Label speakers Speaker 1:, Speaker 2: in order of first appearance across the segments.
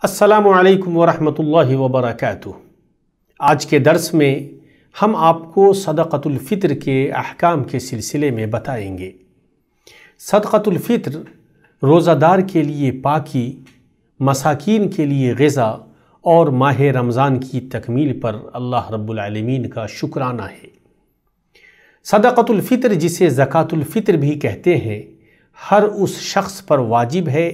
Speaker 1: السلام علیکم ورحمۃ اللہ وبرکاتہ۔ آج کے درس میں ہم آپ کو صدقۃ الفطر کے احکام کے سلسلے میں بتائیں گے۔ صدقۃ الفطر روزہ دار کے لیے پاکی، مساکین کے لیے غذا اور ماہ رمضان کی تکمیل پر اللہ رب العالمین کا شکرانہ ہے۔ صدقۃ الفطر جسے زکوٰۃ الفطر بھی کہتے ہیں، ہر اس شخص پر واجب ہے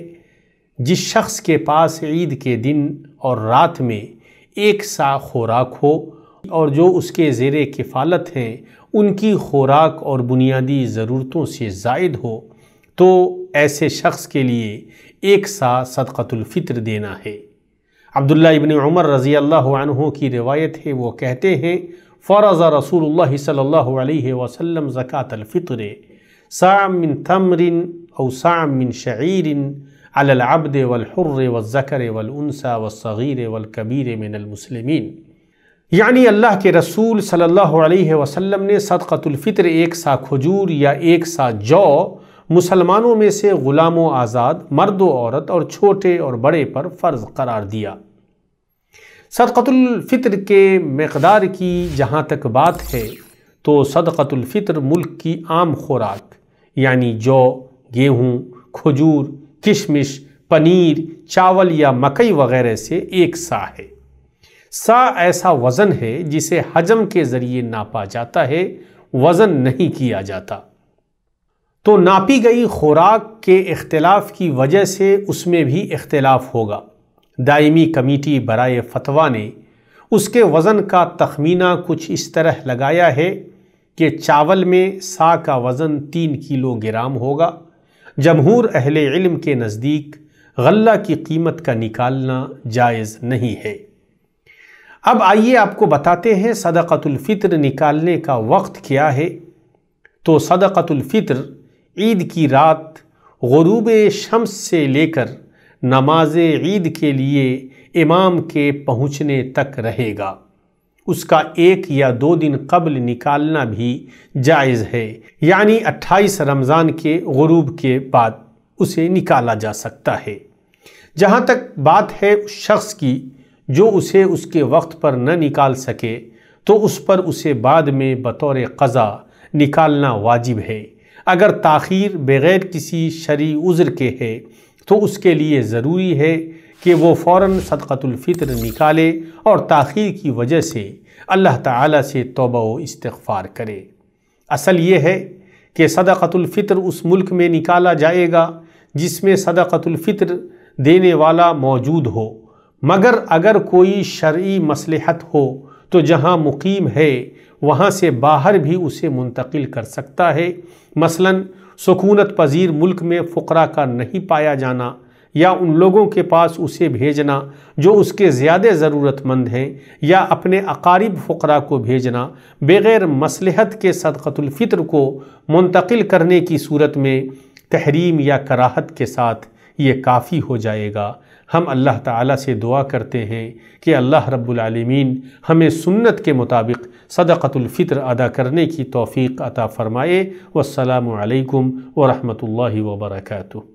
Speaker 1: جس شخص کے پاس عید کے دن اور رات میں ایک سا خوراک ہو اور جو اس کے زیر کفالت ہیں ان کی خوراک اور بنیادی ضرورتوں سے زائد ہو، تو ایسے شخص کے لیے ایک سا صدقۃ الفطر دینا ہے۔ عبداللہ ابن عمر رضی اللہ عنہ کی روایت ہے، وہ کہتے ہیں فرض رسول اللہ صلی اللہ علیہ وسلم زکاۃ الفطر صاع من تمر او صاع من شعیر علی العبد والحر والذکر والانثى والصغیر والکبیر من المسلمین، یعنی اللہ کے رسول صلی اللہ علیہ وسلم نے صدقۃ الفطر ایک سا کھجور یا ایک سا جو مسلمانوں میں سے غلام و آزاد، مرد و عورت اور چھوٹے اور بڑے پر فرض قرار دیا۔ صدقۃ الفطر کے مقدار کی جہاں تک بات ہے تو صدقۃ الفطر ملک کی عام خوراک یعنی جو، گیہوں، کھجور، کشمش، پنیر، چاول یا مکئی وغیرہ سے ایک سا ہے۔ سا ایسا وزن ہے جسے حجم کے ذریعے ناپا جاتا ہے، وزن نہیں کیا جاتا۔ تو ناپی گئی خوراک کے اختلاف کی وجہ سے اس میں بھی اختلاف ہوگا۔ دائمی کمیٹی برائے فتویٰ نے اس کے وزن کا تخمینہ کچھ اس طرح لگایا ہے کہ چاول میں سا کا وزن 3 کلو گرام ہوگا۔ جمہور اہل علم کے نزدیک غلہ کی قیمت کا نکالنا جائز نہیں ہے۔ اب آئیے آپ کو بتاتے ہیں صدقۃ الفطر نکالنے کا وقت کیا ہے۔ تو صدقۃ الفطر عید کی رات غروب شمس سے لے کر نماز عید کے لیے امام کے پہنچنے تک رہے گا۔ اس کا 1 یا 2 دن قبل نکالنا بھی جائز ہے، یعنی 28 رمضان کے غروب کے بعد اسے نکالا جا سکتا ہے۔ جہاں تک بات ہے اس شخص کی جو اسے اس کے وقت پر نہ نکال سکے، تو اس پر اسے بعد میں بطور قضا نکالنا واجب ہے۔ اگر تاخیر بغیر کسی شرعی عذر کے ہے تو اس کے لیے ضروری ہے کہ وہ فوراً صدقۃ الفطر نکالے اور تاخیر کی وجہ سے اللہ تعالیٰ سے توبہ و استغفار کرے۔ اصل یہ ہے کہ صدقۃ الفطر اس ملک میں نکالا جائے گا جس میں صدقۃ الفطر دینے والا موجود ہو، مگر اگر کوئی شرعی مصلحت ہو تو جہاں مقیم ہے وہاں سے باہر بھی اسے منتقل کر سکتا ہے۔ مثلاً سکونت پذیر ملک میں فقراء کا نہیں پایا جانا یا ان لوگوں کے پاس اسے بھیجنا جو اس کے زیادہ ضرورت مند ہیں، یا اپنے اقارب فقراء کو بھیجنا بغیر مصلحت کے صدقۃ الفطر کو منتقل کرنے کی صورت میں تحریم یا کراہت کے ساتھ یہ کافی ہو جائے گا۔ ہم اللہ تعالیٰ سے دعا کرتے ہیں کہ اللہ رب العالمین ہمیں سنت کے مطابق صدقۃ الفطر ادا کرنے کی توفیق عطا فرمائے۔ والسلام علیکم ورحمۃ اللہ وبرکاتہ۔